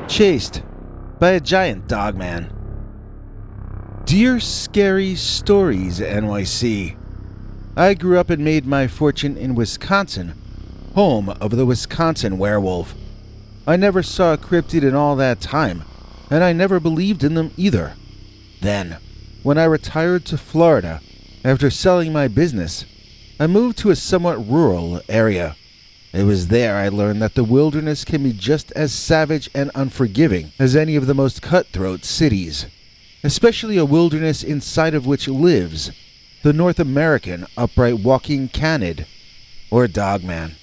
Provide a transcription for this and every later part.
chased by a giant dogman. Dear Scary Stories NYC. I grew up and made my fortune in Wisconsin, home of the Wisconsin werewolf. I never saw a cryptid in all that time, and I never believed in them either. Then, when I retired to Florida after selling my business, I moved to a somewhat rural area. It was there I learned that the wilderness can be just as savage and unforgiving as any of the most cutthroat cities, especially a wilderness inside of which lives the North American upright walking canid, or dogman.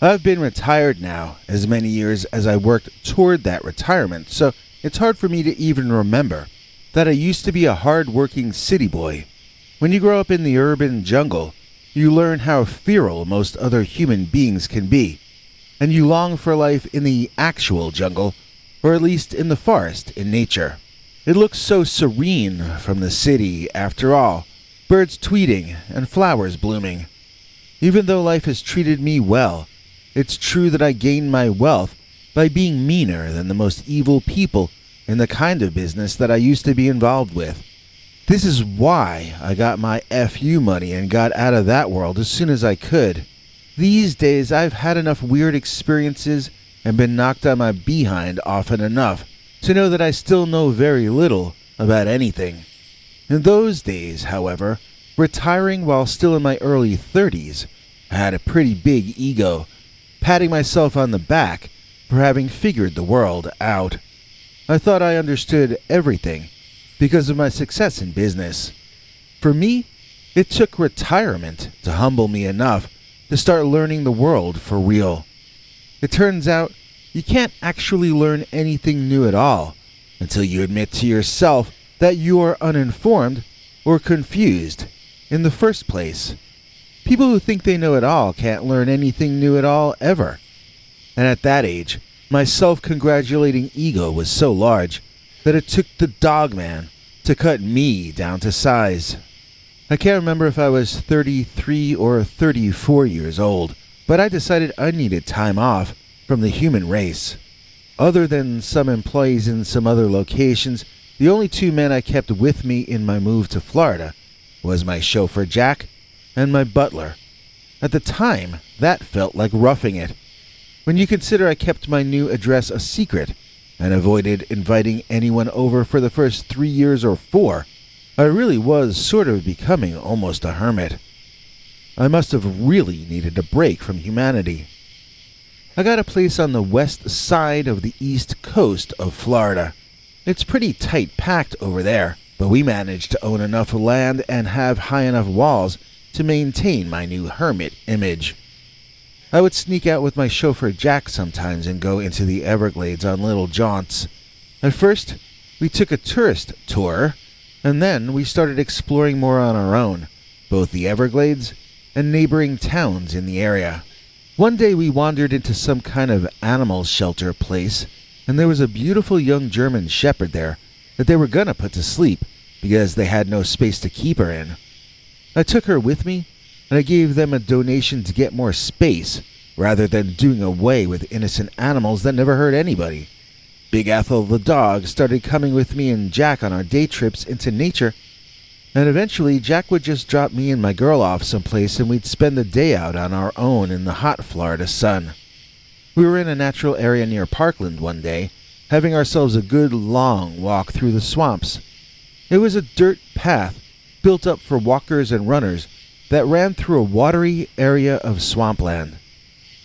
I've been retired now as many years as I worked toward that retirement, so it's hard for me to even remember that I used to be a hard-working city boy. When you grow up in the urban jungle, you learn how feral most other human beings can be, and you long for life in the actual jungle, or at least in the forest in nature. It looks so serene from the city after all, birds tweeting and flowers blooming. Even though life has treated me well, it's true that I gained my wealth by being meaner than the most evil people in the kind of business that I used to be involved with. This is why I got my FU money and got out of that world as soon as I could. These days I've had enough weird experiences and been knocked on my behind often enough to know that I still know very little about anything. In those days, however, retiring while still in my early 30s, I had a pretty big ego, patting myself on the back for having figured the world out. I thought I understood everything because of my success in business. For me, it took retirement to humble me enough to start learning the world for real. It turns out you can't actually learn anything new at all until you admit to yourself that you are uninformed or confused in the first place. People who think they know it all can't learn anything new at all ever. And at that age, my self-congratulating ego was so large that it took the dogman to cut me down to size. I can't remember if I was 33 or 34 years old, but I decided I needed time off from the human race. Other than some employees in some other locations, the only two men I kept with me in my move to Florida was my chauffeur Jack and my butler. At the time, that felt like roughing it. When you consider I kept my new address a secret and avoided inviting anyone over for the first 3 years or 4, I really was sort of becoming almost a hermit. I must have really needed a break from humanity. I got a place on the west side of the east coast of Florida. It's pretty tight-packed over there, but we managed to own enough land and have high enough walls to maintain my new hermit image. I would sneak out with my chauffeur Jack sometimes and go into the Everglades on little jaunts. At first, we took a tourist tour, and then we started exploring more on our own, both the Everglades and neighboring towns in the area. One day we wandered into some kind of animal shelter place, and there was a beautiful young German shepherd there that they were gonna put to sleep because they had no space to keep her in. I took her with me, and I gave them a donation to get more space, rather than doing away with innocent animals that never hurt anybody. Big Ethel the dog started coming with me and Jack on our day trips into nature, and eventually Jack would just drop me and my girl off someplace and we'd spend the day out on our own in the hot Florida sun. We were in a natural area near Parkland one day, having ourselves a good long walk through the swamps. It was a dirt path built up for walkers and runners that ran through a watery area of swampland.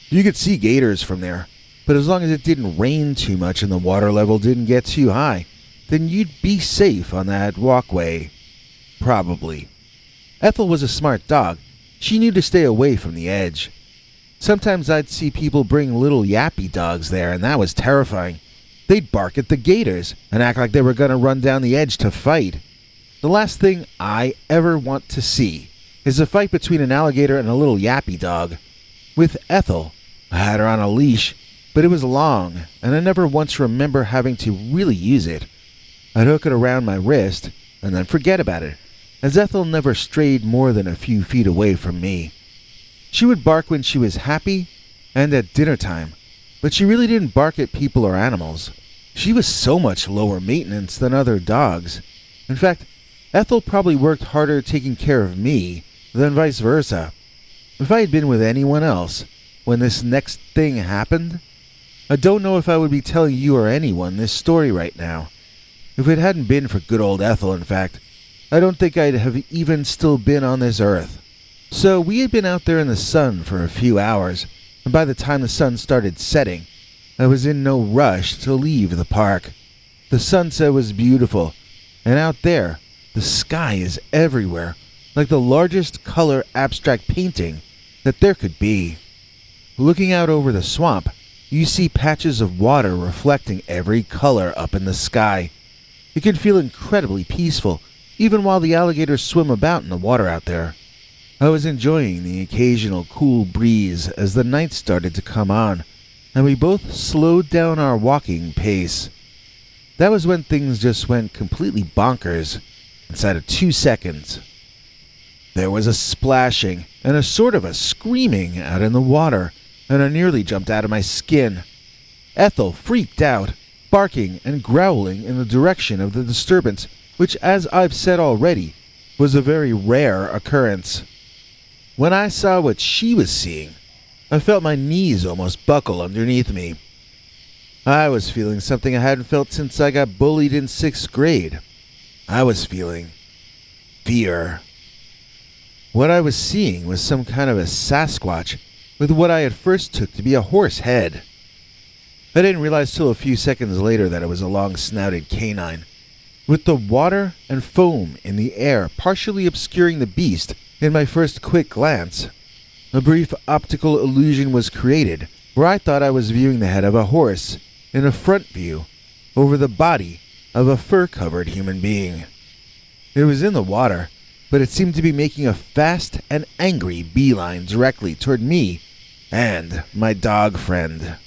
You could see gators from there, but as long as it didn't rain too much and the water level didn't get too high, then you'd be safe on that walkway. Probably. Ethel was a smart dog. She knew to stay away from the edge. Sometimes I'd see people bring little yappy dogs there, and that was terrifying. They'd bark at the gators and act like they were going to run down the edge to fight. The last thing I ever want to see is a fight between an alligator and a little yappy dog. With Ethel, I had her on a leash, but it was long, and I never once remember having to really use it. I'd hook it around my wrist, and then forget about it, as Ethel never strayed more than a few feet away from me. She would bark when she was happy, and at dinner time, but she really didn't bark at people or animals. She was so much lower maintenance than other dogs. In fact, Ethel probably worked harder taking care of me than vice versa. If I had been with anyone else when this next thing happened, I don't know if I would be telling you or anyone this story right now. If it hadn't been for good old Ethel, in fact, I don't think I'd have even still been on this earth. So we had been out there in the sun for a few hours, and by the time the sun started setting, I was in no rush to leave the park. The sunset was beautiful, and out there, the sky is everywhere, like the largest color abstract painting that there could be. Looking out over the swamp, you see patches of water reflecting every color up in the sky. It can feel incredibly peaceful, even while the alligators swim about in the water out there. I was enjoying the occasional cool breeze as the night started to come on, and we both slowed down our walking pace. That was when things just went completely bonkers inside of 2 seconds. There was a splashing and a sort of a screaming out in the water, and I nearly jumped out of my skin. Ethel freaked out, barking and growling in the direction of the disturbance, which, as I've said already, was a very rare occurrence. When I saw what she was seeing, I felt my knees almost buckle underneath me. I was feeling something I hadn't felt since I got bullied in 6th grade. I was feeling fear. What I was seeing was some kind of a Sasquatch with what I at first took to be a horse head. I didn't realize till a few seconds later that it was a long-snouted canine. With the water and foam in the air partially obscuring the beast in my first quick glance, a brief optical illusion was created where I thought I was viewing the head of a horse in a front view over the body of a fur-covered human being. It was in the water, but it seemed to be making a fast and angry beeline directly toward me and my dog friend.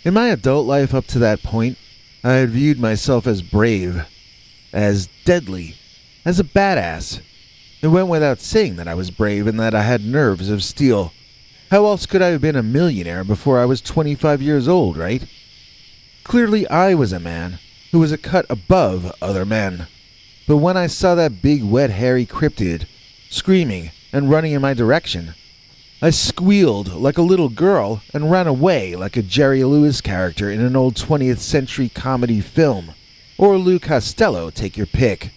In my adult life up to that point, I had viewed myself as brave, as deadly, as a badass. It went without saying that I was brave and that I had nerves of steel. How else could I have been a millionaire before I was 25 years old, right? Clearly I was a man who was a cut above other men. But when I saw that big, wet, hairy cryptid screaming and running in my direction, I squealed like a little girl and ran away like a Jerry Lewis character in an old 20th century comedy film. Or Lou Costello, take your pick.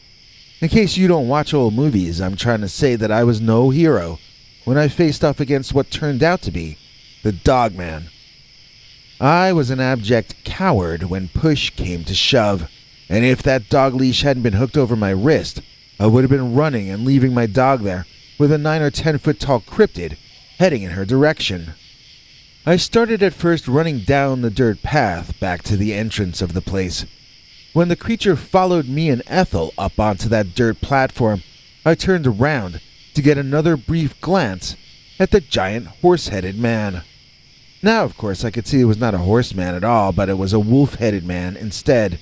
In case you don't watch old movies, I'm trying to say that I was no hero when I faced off against what turned out to be the Dogman. I was an abject coward when push came to shove, and if that dog leash hadn't been hooked over my wrist, I would have been running and leaving my dog there with a 9 or 10 foot tall cryptid heading in her direction. I started at first running down the dirt path back to the entrance of the place. When the creature followed me and Ethel up onto that dirt platform, I turned around to get another brief glance at the giant horse-headed man. Now, of course, I could see it was not a horseman at all, but it was a wolf-headed man instead.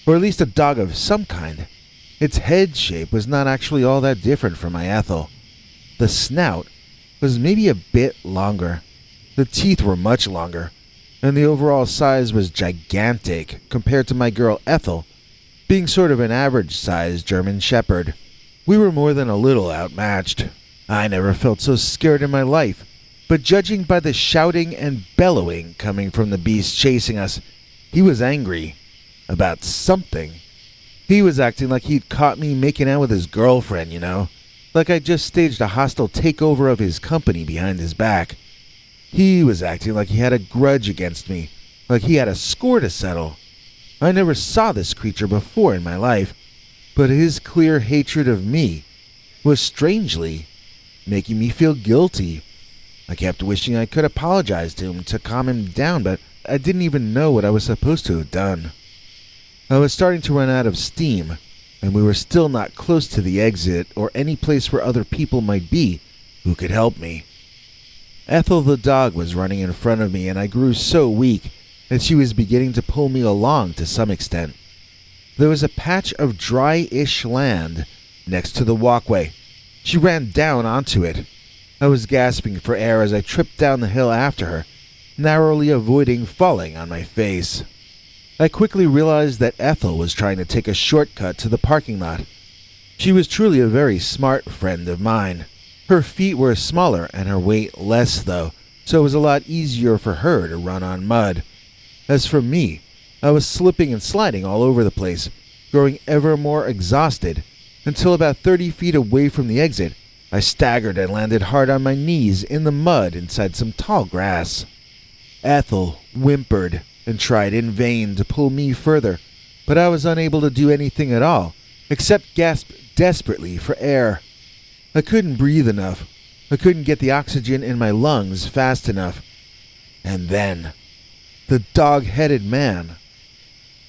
Or at least a dog of some kind. Its head shape was not actually all that different from my Ethel. The snout was maybe a bit longer. The teeth were much longer, and the overall size was gigantic compared to my girl Ethel, being sort of an average-sized German Shepherd. We were more than a little outmatched. I never felt so scared in my life, but judging by the shouting and bellowing coming from the beast chasing us, he was angry about something. He was acting like he'd caught me making out with his girlfriend, you know, like I'd just staged a hostile takeover of his company behind his back. He was acting like he had a grudge against me, like he had a score to settle. I never saw this creature before in my life, but his clear hatred of me was strangely making me feel guilty. I kept wishing I could apologize to him to calm him down, but I didn't even know what I was supposed to have done. I was starting to run out of steam, and we were still not close to the exit or any place where other people might be who could help me. Ethel the dog was running in front of me, and I grew so weak that she was beginning to pull me along to some extent. There was a patch of dry-ish land next to the walkway. She ran down onto it. I was gasping for air as I tripped down the hill after her, narrowly avoiding falling on my face. I quickly realized that Ethel was trying to take a shortcut to the parking lot. She was truly a very smart friend of mine. Her feet were smaller and her weight less, though, so it was a lot easier for her to run on mud. As for me, I was slipping and sliding all over the place, growing ever more exhausted, until about 30 feet away from the exit, I staggered and landed hard on my knees in the mud inside some tall grass. Ethel whimpered and tried in vain to pull me further, but I was unable to do anything at all, except gasp desperately for air. I couldn't breathe enough. I couldn't get the oxygen in my lungs fast enough. And then, the dog-headed man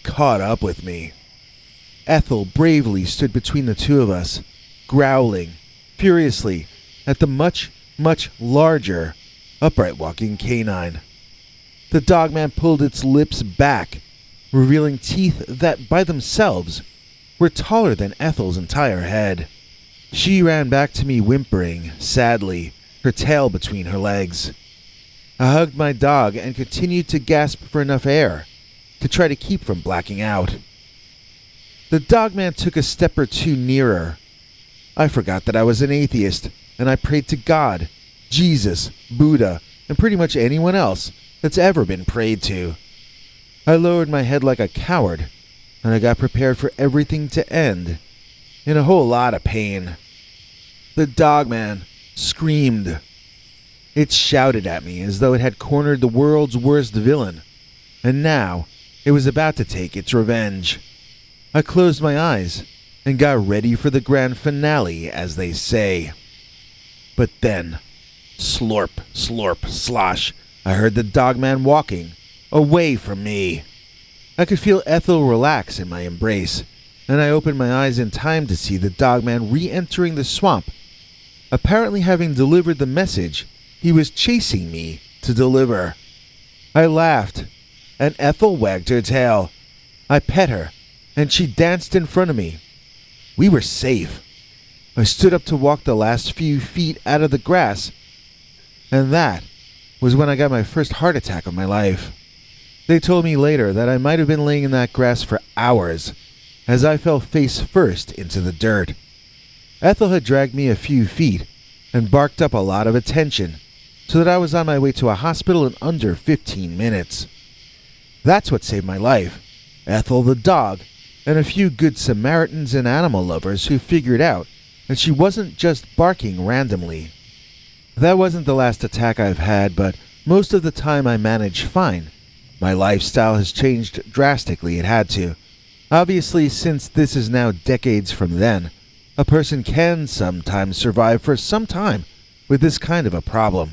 caught up with me. Ethel bravely stood between the two of us, growling furiously at the much, much larger, upright-walking canine. The dogman pulled its lips back, revealing teeth that, by themselves, were taller than Ethel's entire head. She ran back to me whimpering, sadly, her tail between her legs. I hugged my dog and continued to gasp for enough air to try to keep from blacking out. The dogman took a step or two nearer. I forgot that I was an atheist, and I prayed to God, Jesus, Buddha, and pretty much anyone else that's ever been prayed to. I lowered my head like a coward, and I got prepared for everything to end in a whole lot of pain. The dogman screamed. It shouted at me as though it had cornered the world's worst villain, and now it was about to take its revenge. I closed my eyes and got ready for the grand finale, as they say. But then, slorp, slorp, slosh, I heard the dogman walking away from me. I could feel Ethel relax in my embrace, and I opened my eyes in time to see the dogman re-entering the swamp. Apparently having delivered the message he was chasing me to deliver. I laughed, and Ethel wagged her tail. I pet her, and she danced in front of me. We were safe. I stood up to walk the last few feet out of the grass, and that was when I got my first heart attack of my life. They told me later that I might have been laying in that grass for hours, as I fell face first into the dirt. Ethel had dragged me a few feet and barked up a lot of attention, so that I was on my way to a hospital in under 15 minutes. That's what saved my life. Ethel the dog, and a few good Samaritans and animal lovers who figured out that she wasn't just barking randomly. That wasn't the last attack I've had, but most of the time I managed fine. My lifestyle has changed drastically, it had to. Obviously, since this is now decades from then, a person can sometimes survive for some time with this kind of a problem.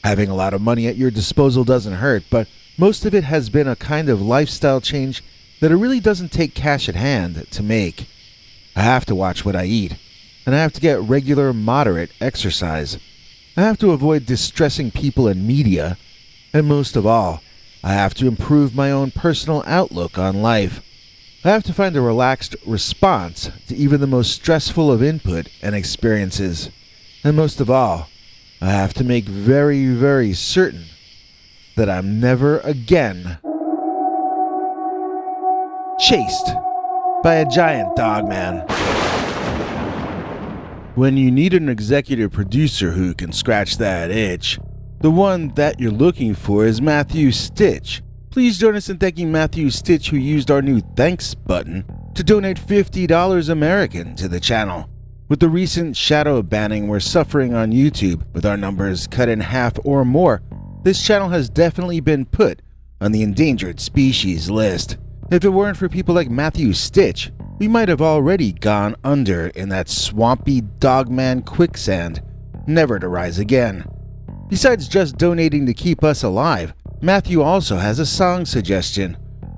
Having a lot of money at your disposal doesn't hurt, but most of it has been a kind of lifestyle change that it really doesn't take cash at hand to make. I have to watch what I eat, and I have to get regular, moderate exercise. I have to avoid distressing people and media, and most of all, I have to improve my own personal outlook on life. I have to find a relaxed response to even the most stressful of input and experiences. And most of all, I have to make very, very certain that I'm never again chased by a giant dogman. When you need an executive producer who can scratch that itch, the one that you're looking for is Matthew Stitch. Please join us in thanking Matthew Stitch, who used our new thanks button to donate $50 American to the channel. With the recent shadow banning we're suffering on YouTube, with our numbers cut in half or more, this channel has definitely been put on the endangered species list. If it weren't for people like Matthew Stitch, we might have already gone under in that swampy dogman quicksand, never to rise again. Besides just donating to keep us alive, Matthew also has a song suggestion.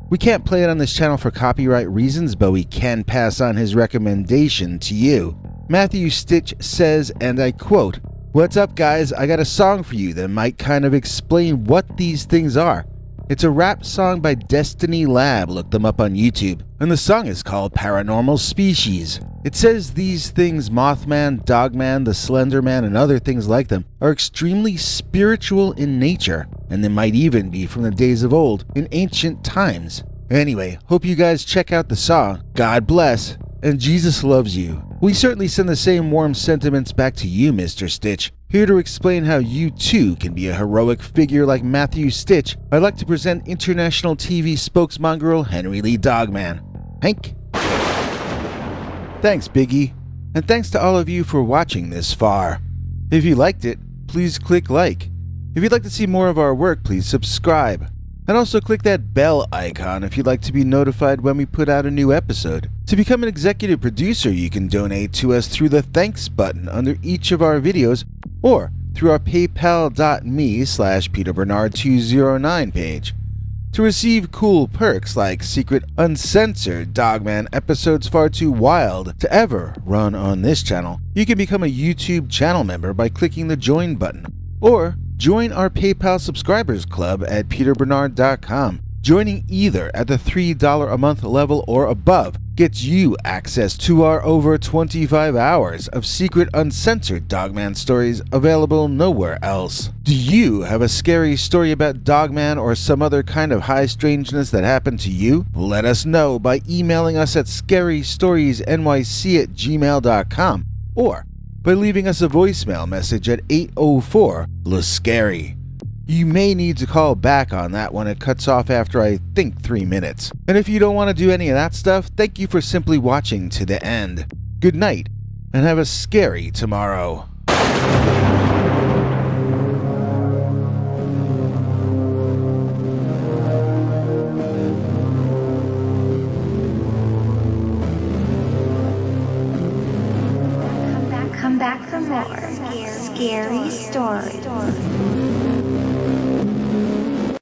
We can't play it on this channel for copyright reasons, but we can pass on his recommendation to you. Matthew Stitch says, and I quote, "What's up guys, I got a song for you that might kind of explain what these things are. It's a rap song by Destiny Lab, look them up on YouTube, and the song is called Paranormal Species. It says these things, Mothman, Dogman, the Slender Man, and other things like them, are extremely spiritual in nature, and they might even be from the days of old, in ancient times. Anyway, hope you guys check out the song. God bless, and Jesus loves you. We certainly send the same warm sentiments back to you, Mr. Stitch. Here to explain how you too can be a heroic figure like Matthew Stitch, I'd like to present international TV spokesmongrel Henry Lee Dogman. Hank? Thanks, Biggie. And thanks to all of you for watching this far. If you liked it, please click like. If you'd like to see more of our work, please subscribe. And also click that bell icon if you'd like to be notified when we put out a new episode. To become an executive producer, you can donate to us through the thanks button under each of our videos or through our paypal.me/PeterBernard209 page. To receive cool perks like secret uncensored Dogman episodes far too wild to ever run on this channel, you can become a YouTube channel member by clicking the join button. Or join our PayPal subscribers club at peterbernard.com. Joining either at the $3 a month level or above gets you access to our over 25 hours of secret uncensored Dogman stories available nowhere else. Do you have a scary story about Dogman or some other kind of high strangeness that happened to you? Let us know by emailing us at scarystoriesnyc@gmail.com or by leaving us a voicemail message at 804-LA-SCARY. You may need to call back on that one. It cuts off after I think 3 minutes. And if you don't want to do any of that stuff, thank you for simply watching to the end. Good night, and have a scary tomorrow. Come back for more scary stories.